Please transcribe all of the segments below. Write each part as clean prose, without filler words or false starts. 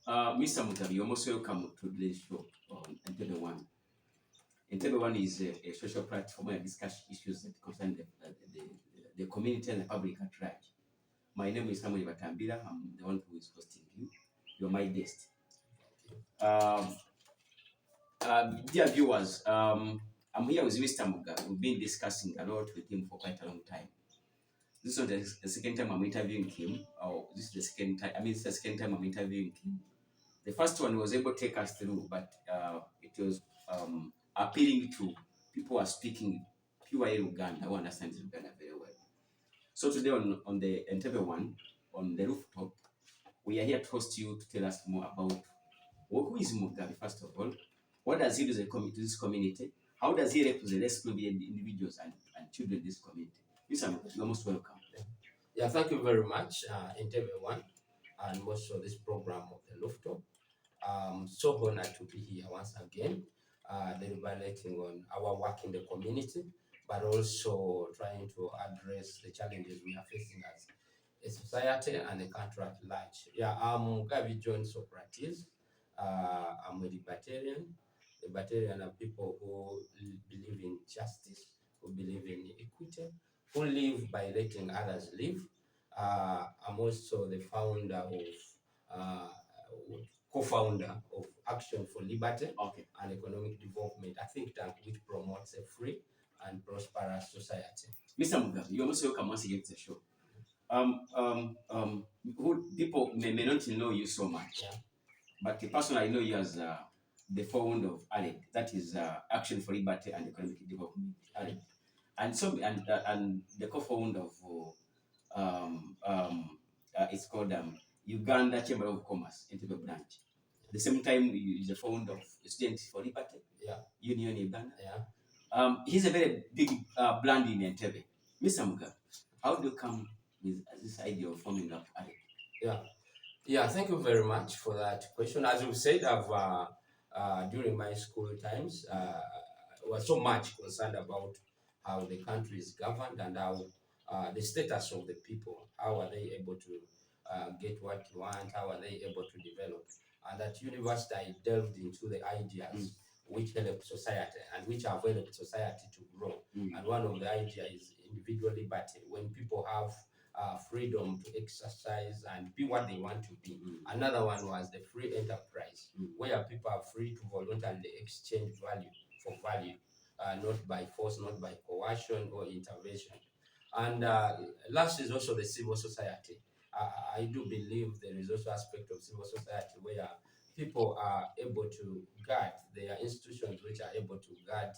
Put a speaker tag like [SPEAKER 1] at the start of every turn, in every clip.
[SPEAKER 1] Mr. Mugabi, you're most welcome to today's show on Entebbe One. Entebbe One is a social platform where I discuss issues that concern the community and the public at large. My name is Samuel Batambira. I'm the one who is hosting you. You're my guest. Um, Dear viewers, I'm here with Mr. Mugabi. We've been discussing a lot with him for quite a long time. This is not the second time I'm interviewing him, or this is the second time. I mean, it's the second time I'm interviewing him. The first one was able to take us through, but it was appealing to people who are speaking pure Uganda, who understand Uganda very well. So today on the Entebbe One, on the rooftop, we are here to host you to tell us more about who is Mugabi, first of all. What does he do to this community? How does he represent less privileged individuals and children in this community? Mr. Mugabi, you're most welcome.
[SPEAKER 2] Yeah, thank you very much, Entebbe One, and also this program of the rooftop. So honored to be here once again, deliberating on our work in the community, but also trying to address the challenges we are facing as a society and a country at large. Yeah, I'm Mugabi John Socrates. I'm a libertarian. Libertarian are people who believe in justice, who believe in equity, who live by letting others live. I'm also the founder of co-founder of Action for Liberty and Economic Development, a think tank which promotes a free and prosperous society.
[SPEAKER 1] Mr. Mugabi, you're most welcome once again to the show. Who people may not know you so much, but personally I know you as the founder of ALED, that is Action for Liberty and Economic Development, ALED, and the co-founder of it's called Uganda Chamber of Commerce, Entebbe branch. At the same time, he's the founder of Students for Liberty, Union Uganda. He's a very big brand in Entebbe. Mr. Mugabi, how do you come with this idea of forming up ALED?
[SPEAKER 2] Yeah, thank you very much for that question. As you said, I've during my school times, was so much concerned about how the country is governed and how the status of the people, how are they able to get what you want, how are they able to develop. And at university, I delved into the ideas which help society and which have helped society to grow. And one of the ideas is individual liberty, when people have freedom to exercise and be what they want to be. Another one was the free enterprise, where people are free to voluntarily exchange value for value, not by force, not by coercion or intervention. And last is also the civil society. I do believe there is also aspect of civil society where people are able to guard their institutions, which are able to guard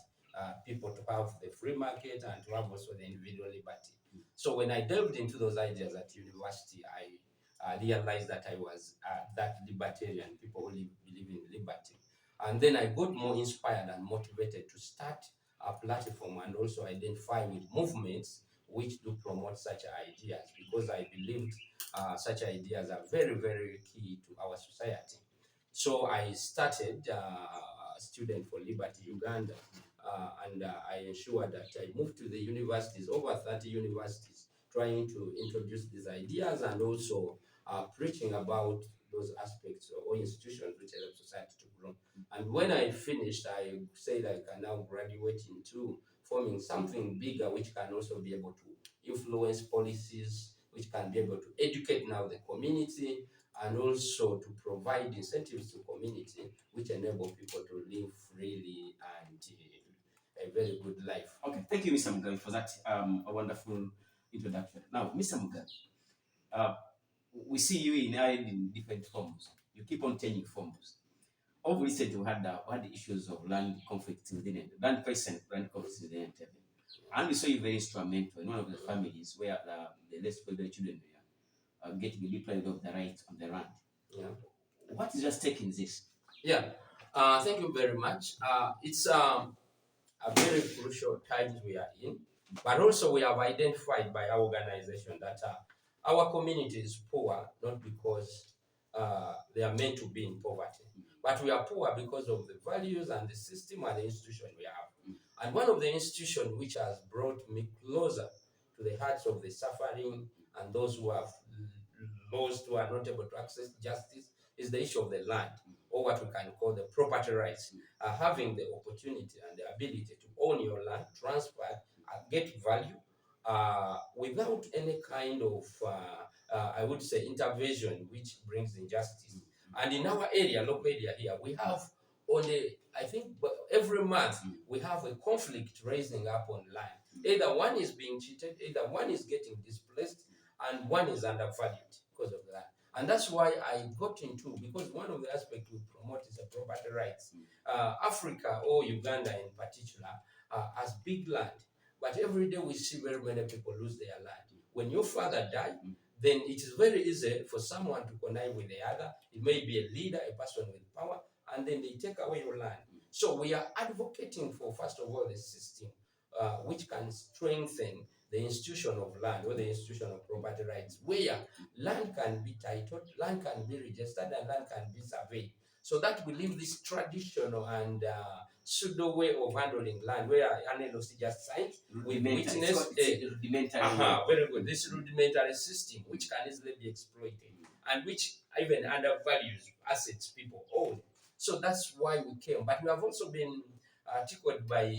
[SPEAKER 2] people to have the free market and to have also the individual liberty. So when I delved into those ideas at university, I realized that I was that libertarian, people who believe in liberty. And then I got more inspired and motivated to start a platform and also identify with movements which do promote such ideas, because I believed such ideas are very, very key to our society. So I started Student for Liberty Uganda, and I ensured that I moved to the universities, over 30 universities, trying to introduce these ideas and also preaching about those aspects or institutions which help society to grow. And when I finished, I said I can now graduate into forming something bigger which can also be able to influence policies, which can be able to educate now the community, and also to provide incentives to community which enable people to live freely and a very good life.
[SPEAKER 1] Okay, thank you, Mr. Mugabi, for that a wonderful introduction. Now, Mr. Mugabi, we see you in different forms. You keep on changing forms. Of recent, we had issues of land conflicts within it, land price and land conflicts within it. And we saw you very instrumental in one of the families where the less privileged children were getting deprived of the rights on the land. What is your stake in this?
[SPEAKER 2] Thank you very much. It's a very crucial times we are in, but also we have identified by our organization that our community is poor not because they are meant to be in poverty, but we are poor because of the values and the system and the institution we have. And one of the institutions which has brought me closer to the hearts of the suffering and those who have lost, who are not able to access justice, is is the issue of the land, or what we can call the property rights. Having the opportunity and the ability to own your land, transfer, get value without any kind of, I would say, intervention which brings injustice. And in our area, local area here, we have only, I think, every month we have a conflict rising up on land. Either one is being cheated, either one is getting displaced, and one is undervalued because of that. And that's why I got into, because one of the aspects we promote is the property rights. Africa, or Uganda in particular, has big land, but every day we see very many people lose their land. When your father died, then it is very easy for someone to connive with the other. It may be a leader, a person with power, and then they take away your land. So we are advocating for, first of all, the system which can strengthen the institution of land, or the institution of property rights, where land can be titled, land can be registered, and land can be surveyed. So that we leave this traditional and pseudo way of handling land, where an LOC just signs with witness. Very good. This rudimentary system, which can easily be exploited, and which even undervalues assets people own. So that's why we came. But we have also been tickled by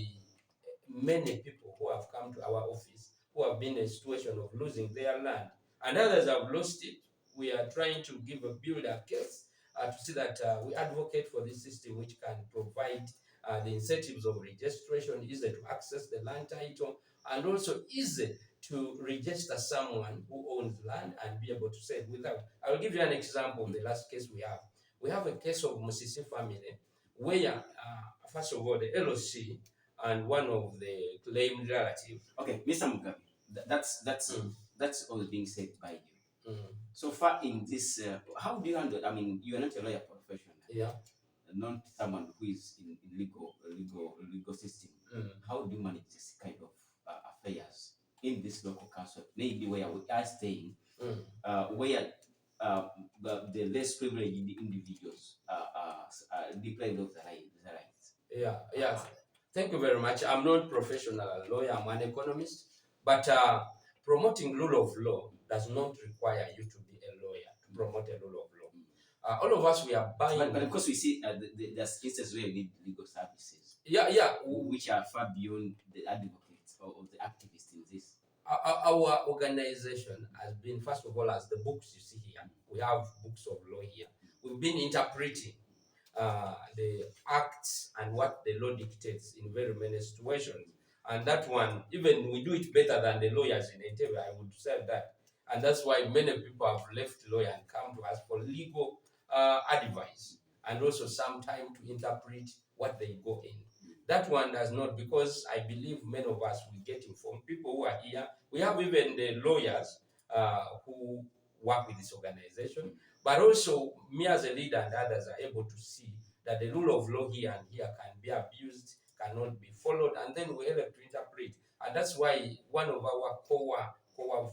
[SPEAKER 2] many people who have come to our office who have been in a situation of losing their land, and others have lost it. We are trying to build a case to see that we advocate for this system which can provide the incentives of registration, easy to access the land title, and also easy to register someone who owns land and be able to say it without. I will give you an example of the last case we have. We have a case of Musisi family where, first of all, the LOC and one of the claimed relatives.
[SPEAKER 1] Okay, Mr. Mugabi, that's all being said by you. So far in this, how do you handle? I mean, you are not a lawyer professional.
[SPEAKER 2] Yeah.
[SPEAKER 1] Not someone who is in legal system. How do you manage this kind of affairs in this local council? Maybe where we are staying, where the less privileged individuals are deprived of the rights.
[SPEAKER 2] Yeah. Thank you very much. I'm not a professional lawyer, I'm an economist, but promoting rule of law does not require you to be a lawyer to promote a rule of law. All of us, we are buying.
[SPEAKER 1] But of course, we see there's instances where we need legal services.
[SPEAKER 2] Yeah.
[SPEAKER 1] Which are far beyond the advocates or the activists in this.
[SPEAKER 2] Our organization has been, first of all, as the books you see here, we have books of law here. We've been interpreting the acts and what the law dictates in very many situations. And that one, even we do it better than the lawyers in Entebbe, I would say that. And that's why many people have left lawyer and come to us for legal advice, and also some time to interpret what they go in. That one does not, because I believe many of us will get informed. People who are here, we have even the lawyers who work with this organization, but also me as a leader and others are able to see that the rule of law here and here can be abused, cannot be followed, and then we're able to interpret. And that's why one of our core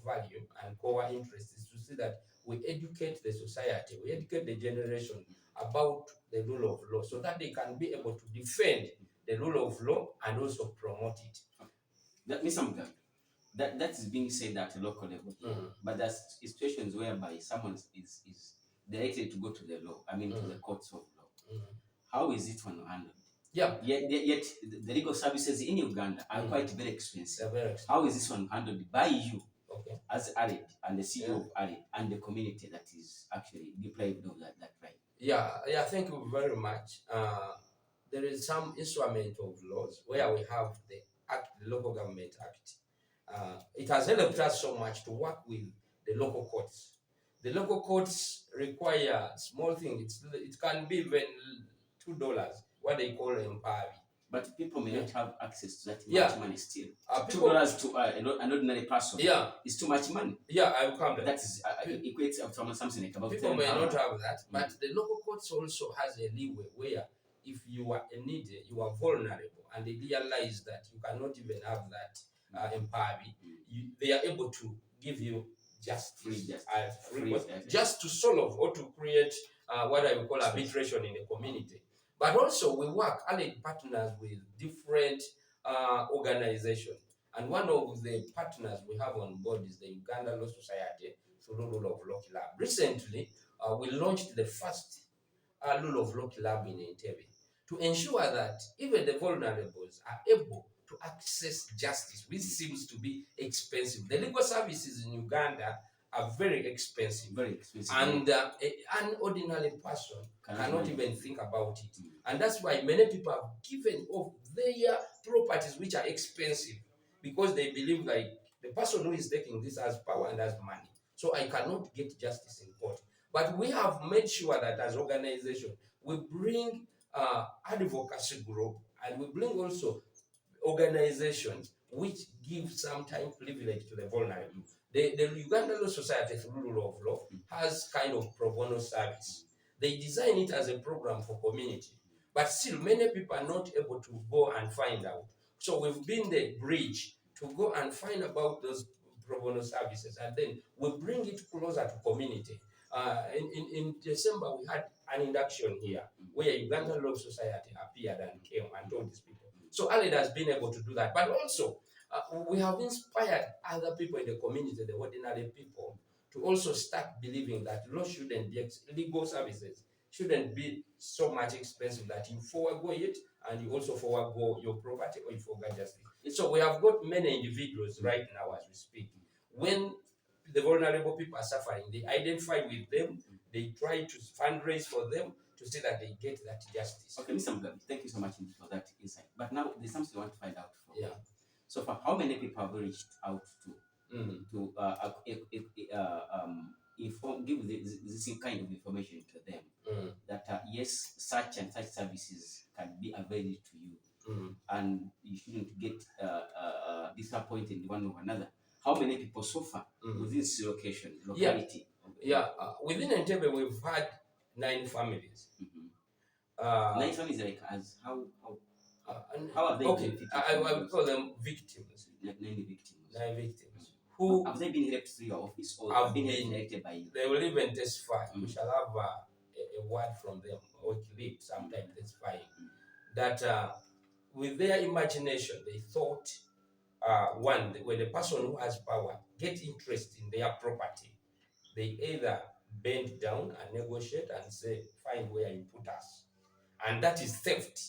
[SPEAKER 2] value and core interest is to see that we educate the society, we educate the generation about the rule of law, so that they can be able to defend the rule of law and also promote it.
[SPEAKER 1] That means something that is being said at a local level, but there's situations whereby someone is directed to go to the law, to the courts of law. How is it one handled?
[SPEAKER 2] Yeah.
[SPEAKER 1] Yet the legal services in Uganda are quite very expensive.
[SPEAKER 2] Very expensive.
[SPEAKER 1] How is this one handled by you,
[SPEAKER 2] as
[SPEAKER 1] ALED and the CEO of ALED and the community that is actually deprived of that right?
[SPEAKER 2] Yeah. Thank you very much. There is some instrument of laws where we have the Local Government Act. It has helped us so much to work with the local courts. The local courts require small things. It can be even $2, what they call Empower.
[SPEAKER 1] But people may not have access to that much money still. $2 to an ordinary person is too much money.
[SPEAKER 2] Yeah, I will come there.
[SPEAKER 1] That is equates to something like about
[SPEAKER 2] people may not have that, but the local courts also has a leeway where if you are needy, you are vulnerable, and they realize that you cannot even have that empowerment, they are able to give you justice, just to solve or to create what I would call arbitration in the community. But also we work ALED partners with different organizations. And one of the partners we have on board is the Uganda Law Society through Rule of Law Club. Recently, we launched the first rule of law club in Entebbe to ensure that even the vulnerables are able to access justice, which seems to be expensive. The legal services in Uganda are very expensive.
[SPEAKER 1] Very expensive.
[SPEAKER 2] And an ordinary person cannot even think about it.
[SPEAKER 1] Mm.
[SPEAKER 2] And that's why many people have given up their properties, which are expensive, because they believe like the person who is taking this has power and has money. So I cannot get justice in court. But we have made sure that as organization, we bring advocacy group, and we bring also organizations which give sometimes privilege to the vulnerable. The Uganda Law Society, through rule of law, has kind of pro bono service. They design it as a program for community, but still many people are not able to go and find out. So we've been the bridge to go and find about those pro bono services, and then we bring it closer to community. In December, we had an induction here where Uganda Law Society appeared and came and told these people. So ALED has been able to do that, but also we have inspired other people in the community, the ordinary people, to also start believing that law shouldn't be, legal services shouldn't be so much expensive that you forego it and you also forego your property or you forego justice. So we have got many individuals right now as we speak. When the vulnerable people are suffering, they identify with them, they try to fundraise for them to see that they get that justice.
[SPEAKER 1] Okay, Mr. Mugabi, thank you so much for that insight. But now there's something I want to find out from you.
[SPEAKER 2] Yeah.
[SPEAKER 1] So far, how many people have you reached out to give this kind of information to them that yes, such and such services can be available to you, and you shouldn't get disappointed one of another? How many people so far within this locality?
[SPEAKER 2] Within Entebbe, we've had 9 families.
[SPEAKER 1] 9 families, like as how have they been?
[SPEAKER 2] I would call them victims.
[SPEAKER 1] Like 9 victims.
[SPEAKER 2] 9 victims. Who
[SPEAKER 1] have they been helped through your office, or
[SPEAKER 2] have
[SPEAKER 1] been elected by you?
[SPEAKER 2] They will even testify. We shall have a word from them, or clip sometime testifying that with their imagination they thought one, when the person who has power get interest in their property, they either bend down and negotiate and say, find where you put us. And that is theft,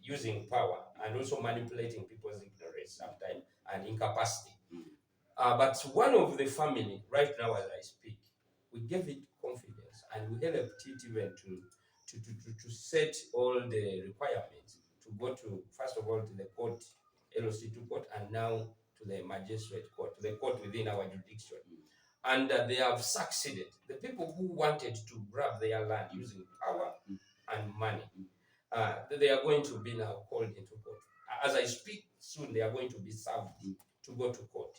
[SPEAKER 2] using power and also manipulating people's ignorance sometimes and incapacity. But one of the family, right now as I speak, we gave it confidence and we helped it even to set all the requirements to go to, first of all, to the court, LOC2 court, and now to the magistrate court, the court within our jurisdiction. And they have succeeded. The people who wanted to grab their land using power and money, they are going to be now called into court. As I speak, soon they are going to be served to go to court.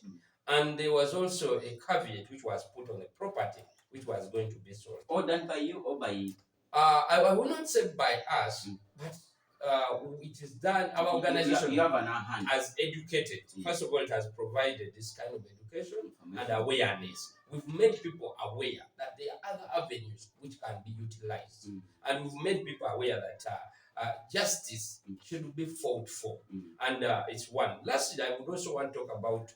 [SPEAKER 2] And there was also a caveat which was put on the property, which was going to be sold.
[SPEAKER 1] Or done by you or by...
[SPEAKER 2] I will not say by us, but it is done, our organization
[SPEAKER 1] you have an hand.
[SPEAKER 2] has educated. First of all, it has provided this kind of education and awareness. We've made people aware that there are other avenues which can be utilized. And we've made people aware that justice should be fought for. And it's one. Lastly, I would also want to talk about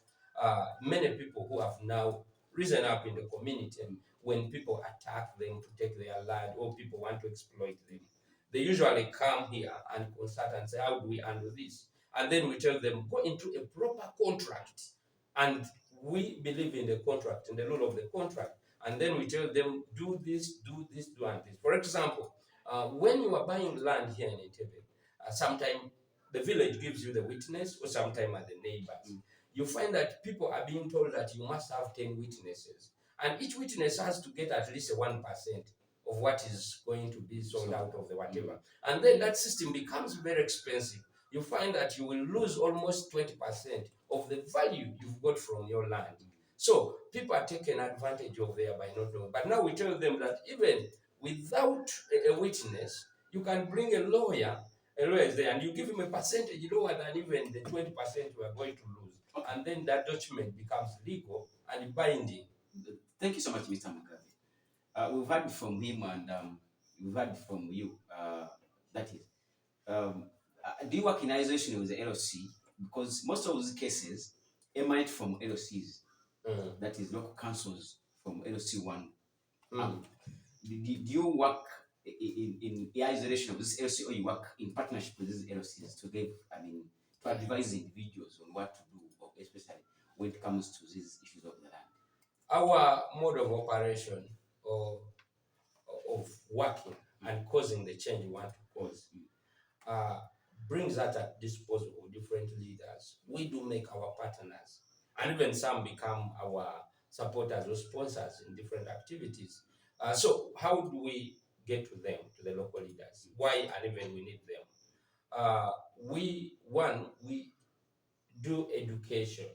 [SPEAKER 2] many people who have now risen up in the community when people attack them to take their land or people want to exploit them. They usually come here and consult and say, how do we handle this? And then we tell them, go into a proper contract. And we believe in the contract, in the rule of the contract. And then we tell them, do this, do this, do and this. For example, when you are buying land here in Entebbe, sometimes the village gives you the witness, or sometimes the neighbors. You find that people are being told that you must have 10 witnesses. And each witness has to get at least 1% of what is going to be sold out of the whatever. And then that system becomes very expensive. You find that you will lose almost 20% of the value you've got from your land. So people are taking advantage of there by not knowing. But now we tell them that even without a witness, you can bring a lawyer is there, and you give him a percentage lower than even the 20% you are going to lose. And then that document becomes legal and binding.
[SPEAKER 1] Thank you so much, Mr. Mugabi. We've heard from him and we've heard from you. That is, do you work in isolation with the LOC? Because most of those cases emanate from LOCs, that is local councils from LOC 1. Do you work in isolation of this LC, or you work in partnership with these LCs to give, to advise individuals on what to do, especially when it comes to these issues of the land?
[SPEAKER 2] Our mode of operation or of working and causing the change we want to cause uh, brings that at disposal of different leaders. We do make our partners, and even some become our supporters or sponsors in different activities. So how do we get to them, to the local leaders? Why and even we need them? We do education.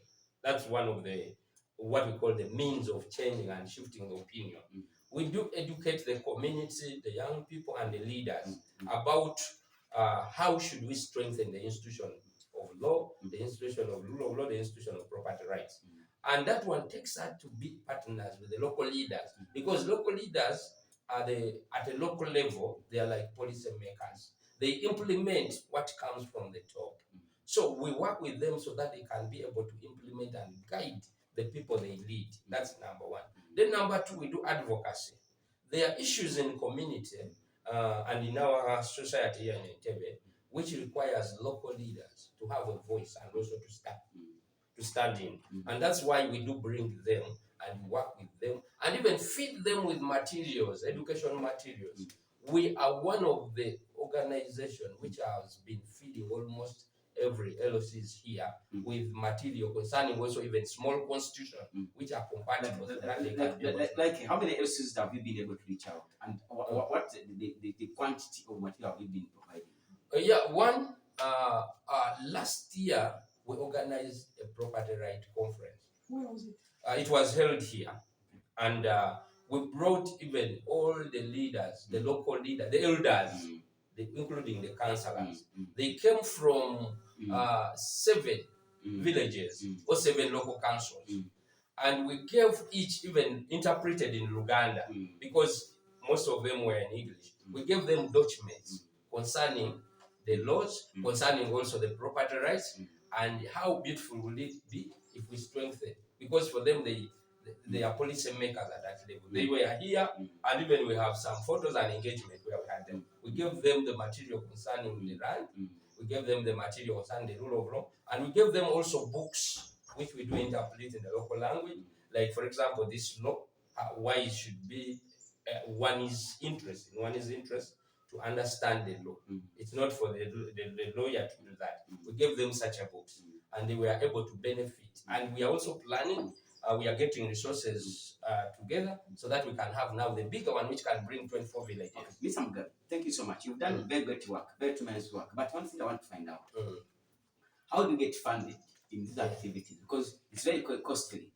[SPEAKER 2] That's one of the what we call the means of changing and shifting the opinion. We do educate the community, the young people, and the leaders about how should we strengthen the institution of law, the institution of rule of law, the institution of property rights. And that one takes us to be partners with the local leaders, because local leaders are at a local level, they are like policy makers. They implement what comes from the top. So we work with them so that they can be able to implement and guide the people they lead. That's number one. Then number two, we do advocacy. There are issues in community and in our society here in Entebbe, which requires local leaders to have a voice and also to stand in. And that's why we do bring them and work with them and even feed them with materials, educational materials. We are one of the organizations which has been feeding almost every LOCs here with material concerning also even small constitution which are compatible.
[SPEAKER 1] Like how many LCs have you been able to reach out, and what the quantity of material have you been providing?
[SPEAKER 2] Last year we organized a property right conference.
[SPEAKER 1] Where was it?
[SPEAKER 2] It was held here, and we brought even all the leaders, the local leaders, the elders, including the councillors. They came from 7 villages or 7 local councils. And we gave each even interpreted in Uganda because most of them were in English. We gave them documents concerning the laws, concerning also the property rights, and how beautiful will it be if we strengthen. Because for them, they are policy makers at that level. They were here, and even we have some photos and engagement where we had them. We gave them the material concerning the land, we gave them the material concerning the rule of law, and we gave them also books which we do interpret in the local language. Like, for example, this law, why it should be one's interest to understand the law. It's not for the lawyer to do that. We gave them such a books, and they were able to benefit. And we are also planning, we are getting resources together so that we can have now the bigger one which can bring 24 villages.
[SPEAKER 1] Okay. Mr. Mugabi, thank you so much. You've done very great work, very tremendous work. But one thing I want to find out, how do you get funded in these activities? Because it's very costly,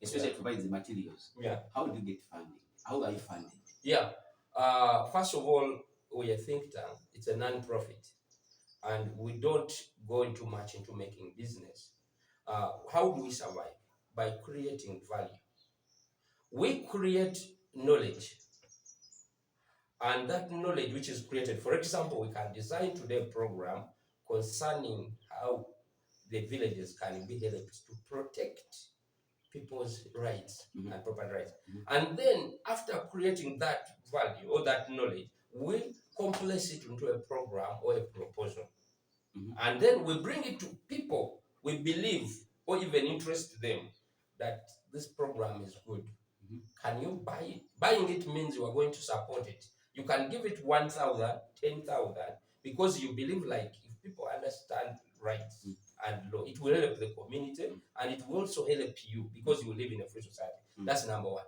[SPEAKER 1] especially to provide the materials. How do you get funding? How are you funded?
[SPEAKER 2] First of all, we are a think tank. It's a non-profit, and we don't go into much into making business. How do we survive? By creating value. We create knowledge, and that knowledge which is created, for example, we can design today a program concerning how the villages can be helped to protect people's rights and property rights. And then after creating that value or that knowledge, we compress it into a program or a proposal. And then we bring it to people we believe or even interest them that this program is good. Can you buy it? Buying it means you are going to support it. You can give it 1,000, 10,000, because you believe like if people understand rights and law, it will help the community and it will also help you because you live in a free society. That's number one.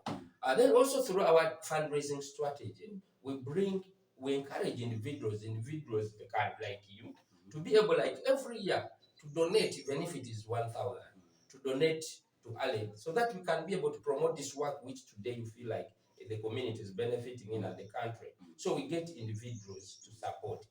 [SPEAKER 2] Then also through our fundraising strategy, we encourage individuals like you to be able, like every year, to donate, even if it is 1,000, to donate to ALED, so that we can be able to promote this work which today you feel like the community is benefiting in and the country. So we get individuals to support.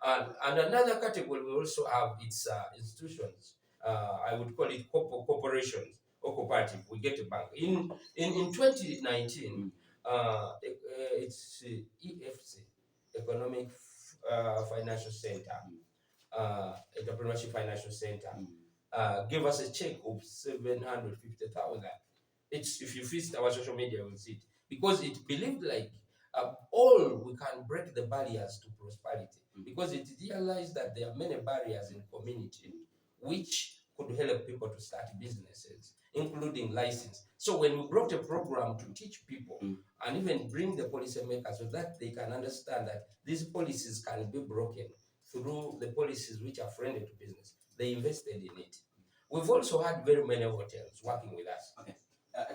[SPEAKER 2] And another category we also have its institutions. I would call it corporations or cooperative. We get a bank. In 2019, it's EFC, Economic Financial Center, Entrepreneurship Financial Center, gave us a check of 750,000. If you visit our social media, you will see it. Because it believed like all we can break the barriers to prosperity, because it realized that there are many barriers in community which could help people to start businesses, including license. So when we brought a program to teach people and even bring the policymakers so that they can understand that these policies can be broken through the policies which are friendly to business, they invested in it. We've also had very many hotels working with us.
[SPEAKER 1] Okay.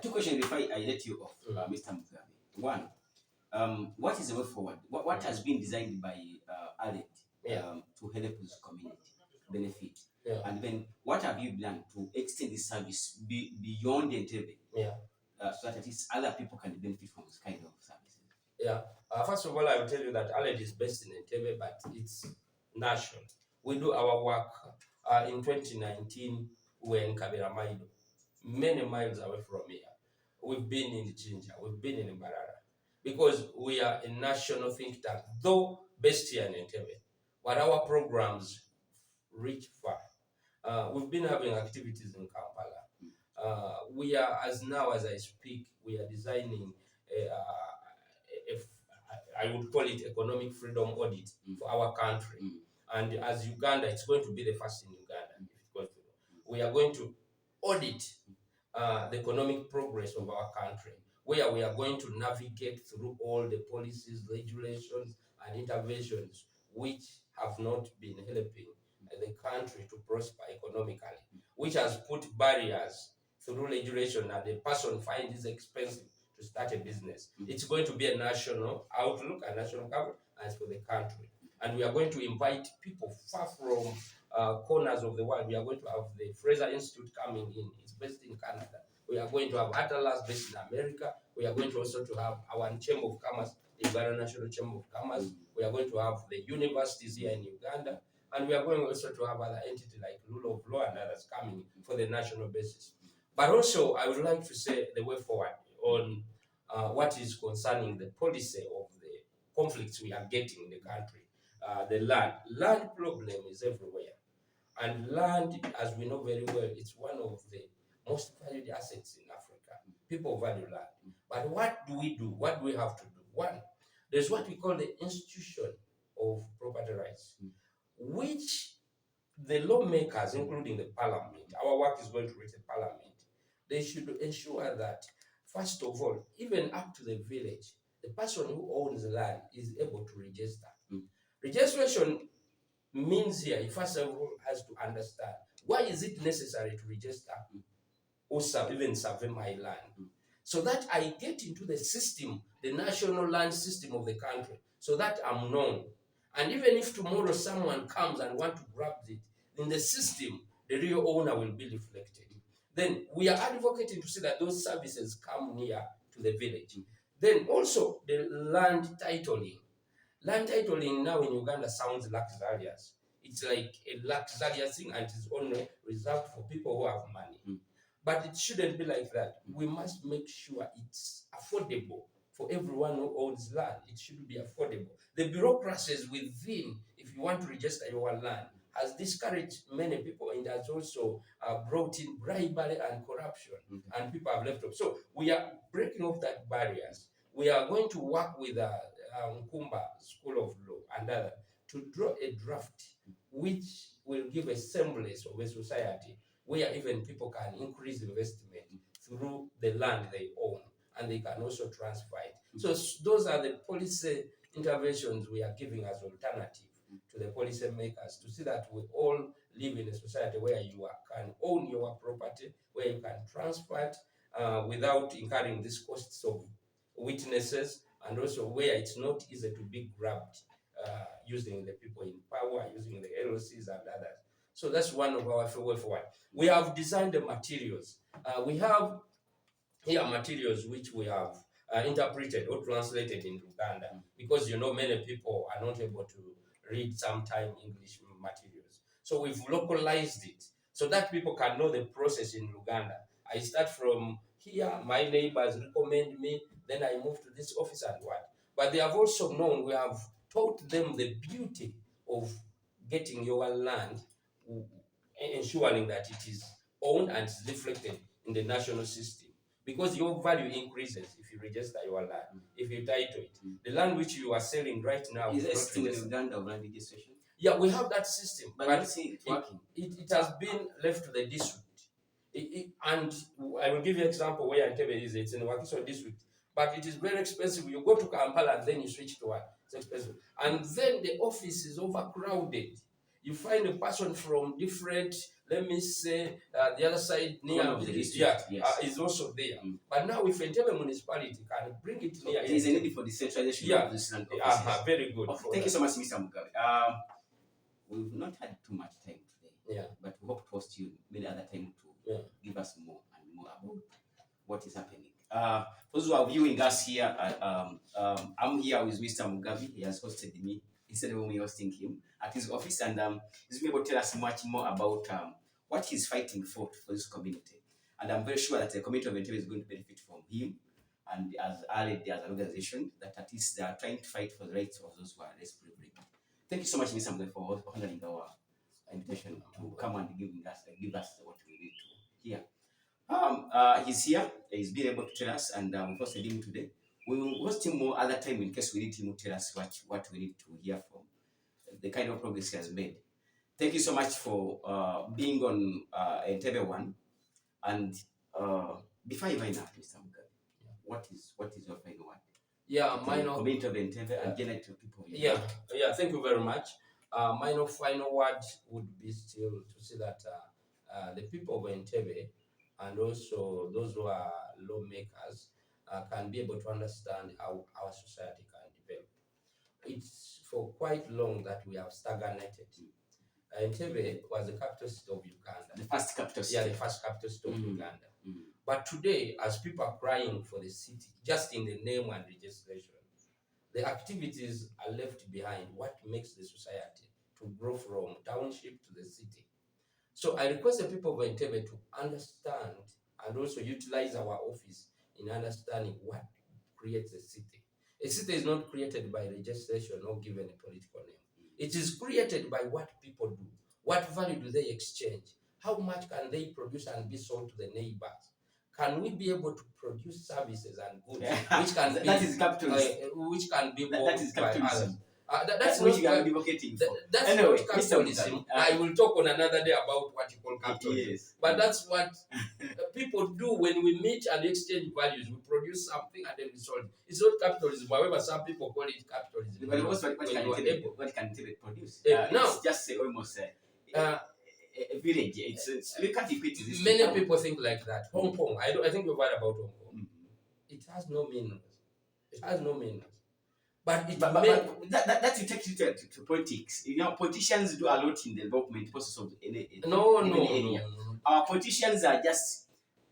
[SPEAKER 1] Two questions before I let you off, Mr. Mugabi. One, what is the way forward? What has been designed by ALED to help this community benefit?
[SPEAKER 2] Yeah.
[SPEAKER 1] And then what have you done to extend this service beyond Entebbe?
[SPEAKER 2] Yeah.
[SPEAKER 1] So that at least other people can benefit from this kind of services?
[SPEAKER 2] Yeah. First of all, I will tell you that ALED is based in Entebbe, but it's national. We do our work. In 2019, we were in Kabiramaido, many miles away from here. We've been in Jinja, we've been in Mbarara, because we are a national think tank, though based here in Entebbe, but our programs reach far. We've been having activities in Kampala. We are, as now as I speak, we are designing I would call it economic freedom audit for our country. And as Uganda, it's going to be the first in Uganda. If it goes to, we are going to audit the economic progress of our country, where we are going to navigate through all the policies, regulations, and interventions which have not been helping the country to prosper economically, which has put barriers through regulation, and the person finds it expensive to start a business. It's going to be a national outlook, a national cover, as for the country. And we are going to invite people far from corners of the world. We are going to have the Fraser Institute coming in. It's based in Canada. We are going to have Atlas based in America. We are going to also to have our Chamber of Commerce, the Uganda National Chamber of Commerce. We are going to have the universities here in Uganda. And we are going also to have other entities like rule of law and others coming for the national basis. But also, I would like to say the way forward on what is concerning the policy of the conflicts we are getting in the country. The land problem is everywhere. And land, as we know very well, it's one of the most valued assets in Africa. People value land. But what do we do? What do we have to do? One, there's what we call the institution of property rights, which the lawmakers, including the parliament, our work is going to reach the parliament, they should ensure that, first of all, even up to the village, the person who owns the land is able to register. Registration means here, he first of all has to understand why is it necessary to register or even survey my land, so that I get into the system, the national land system of the country, so that I'm known. And even if tomorrow someone comes and want to grab it, in the system, the real owner will be reflected. Then we are advocating to see that those services come near to the village. Then also the land titling. Land titling now in Uganda sounds luxurious. It's like a luxurious thing, and it's only reserved for people who have money. But it shouldn't be like that. We must make sure it's affordable for everyone who owns land. It should be affordable. The bureaucracies within, if you want to register your land, has discouraged many people, and has also brought in bribery and corruption, and people have left off. So we are breaking off that barriers. We are going to work with Nkumba School of Law and others to draw a draft which will give a semblance of a society where even people can increase investment through the land they own, and they can also transfer it. So those are the policy interventions we are giving as alternative to the policy makers, to see that we all live in a society where you can own your property, where you can transfer it without incurring these costs of witnesses, and also where it's not easy to be grabbed using the people in power, using the LOCs and others. So that's one of our way forward. We have designed the materials. We have here materials which we have interpreted or translated in Uganda, because many people are not able to read sometime English materials. So we've localized it so that people can know the process in Uganda. I start from here, my neighbors recommend me, then I move to this office and what. But they have also known, we have taught them the beauty of getting your land, ensuring that it is owned and is reflected in the national system. because your value increases if you register your land, if you title it. The land which you are selling right now
[SPEAKER 1] Is
[SPEAKER 2] is
[SPEAKER 1] there a
[SPEAKER 2] not
[SPEAKER 1] system in
[SPEAKER 2] registered.
[SPEAKER 1] Uganda of land registration?
[SPEAKER 2] Yeah, we have that system,
[SPEAKER 1] But
[SPEAKER 2] but
[SPEAKER 1] not see it working.
[SPEAKER 2] it has been left to the district. And I will give you an example where Entebbe is. It's in the Wakiso district, but it is very expensive. You go to Kampala and then you switch to what? It's expensive. And then the office is overcrowded. You find a person from different, let me say, the other side near
[SPEAKER 1] Corner of the district,
[SPEAKER 2] yeah,
[SPEAKER 1] yes.
[SPEAKER 2] is also there. But now, if Entebbe municipality can bring it
[SPEAKER 1] So
[SPEAKER 2] near,
[SPEAKER 1] there is a need for decentralization
[SPEAKER 2] yeah,
[SPEAKER 1] of this land offices.
[SPEAKER 2] very good.
[SPEAKER 1] Okay, thank you so much, Mr. Mugabi. We've not had too much time today.
[SPEAKER 2] Yeah.
[SPEAKER 1] But we hope to host you many other time to give us more and more about what is happening. For those who are viewing us here, I'm here with Mr. Mugabi. He has hosted me instead of me hosting him at his office, and he's been able to tell us much more about what he's fighting for this community. And I'm very sure that the community of Entebbe is going to benefit from him, and as ALED, as an organization, that at least they are trying to fight for the rights of those who are less privileged. Thank you so much, Mr. Mugabi, for honoring our invitation to come and give us what we need to hear. He's here. He's been able to tell us, and we hosted him today. We will host him more other time in case we need him to tell us what we need to hear from the kind of progress he has made. Thank you so much for being on Entebbe One. And before you find out, Mr. Mugabi, what is your final word?
[SPEAKER 2] Yeah, minor
[SPEAKER 1] community of Entebbe and general people.
[SPEAKER 2] Yeah, thank you very much. My final word would be still to say that the people of Entebbe and also those who are lawmakers can be able to understand how our society can develop. It's for quite long that we have stagnated. Entebbe was the capital city of Uganda.
[SPEAKER 1] The first capital city.
[SPEAKER 2] Yeah, the first capital city of Uganda. But today, as people are crying for the city, just in the name and registration, the activities are left behind. What makes the society to grow from township to the city? So I request the people of Entebbe to understand and also utilize our office in understanding what creates a city. A city is not created by registration or given a political name. It is created by what people do. What value do they exchange? How much can they produce and be sold to the neighbors? Can we be able to produce services and goods which can be
[SPEAKER 1] that is capitalism.
[SPEAKER 2] Which can be
[SPEAKER 1] that is capitalism.
[SPEAKER 2] That's
[SPEAKER 1] what
[SPEAKER 2] not
[SPEAKER 1] you are advocating for.
[SPEAKER 2] That's
[SPEAKER 1] Anyway,
[SPEAKER 2] not capitalism. I will talk on another day about what you call capitalism.
[SPEAKER 1] Yes.
[SPEAKER 2] But that's what people do when we meet and exchange values. We produce something and then we sell it. It's not capitalism. However, some people call it capitalism.
[SPEAKER 1] But what can Entebbe produce?
[SPEAKER 2] No.
[SPEAKER 1] It's just almost a village. It's we can't equate this.
[SPEAKER 2] Many people think like that. Hong Kong. I think we've heard about Hong Kong. It has no meaning. It has no meaning. But
[SPEAKER 1] that you take it to politics. You know, politicians do a lot in the development process of any area.
[SPEAKER 2] No.
[SPEAKER 1] Our politicians are just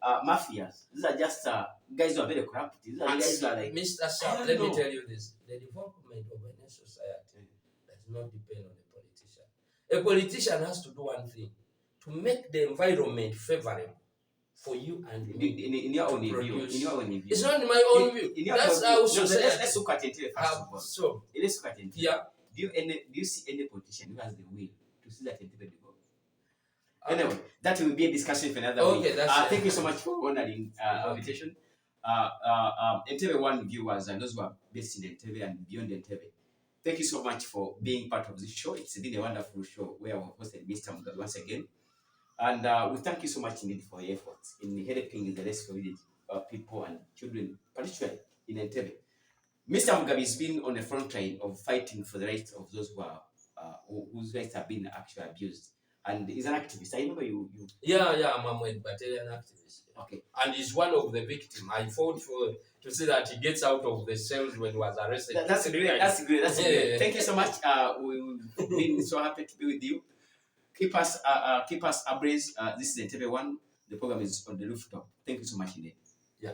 [SPEAKER 1] mafias. These are just guys who are very corrupt. These are guys who are like.
[SPEAKER 2] Mr. Sir, let me tell you this: the development of any society does not depend on a politician. A politician has to do one thing: to make the environment favorable for you and me.
[SPEAKER 1] In your own view.
[SPEAKER 2] It's not in my own view. That's how society.
[SPEAKER 1] Let's look at it first of all.
[SPEAKER 2] So
[SPEAKER 1] let's look at it.
[SPEAKER 2] Yeah.
[SPEAKER 1] Do you see any politician who has the will to see that Entebbe develop? Anyway, that will be a discussion for another week. Thank you so much for honoring our invitation. Entebbe One viewers and those who are based in Entebbe and beyond Entebbe, thank you so much for being part of this show. It's been a wonderful show where we hosted Mr. Mugabi once again. And we thank you so much indeed for your efforts in helping the less privileged people and children, particularly in Entebbe. Mr. Mugabi has been on the front line of fighting for the rights of those who are whose rights have been actually abused. And he's an activist. I remember you.
[SPEAKER 2] Yeah, I'm a Battalion activist.
[SPEAKER 1] Okay.
[SPEAKER 2] And he's one of the victims. I fought to see that he gets out of the cells when he was arrested.
[SPEAKER 1] That's great. That's great. Thank you so much. We've been so happy to be with you. Keep us abreast. This is Entebbe One. The program is on the rooftop. Thank you so much indeed.
[SPEAKER 2] Yeah.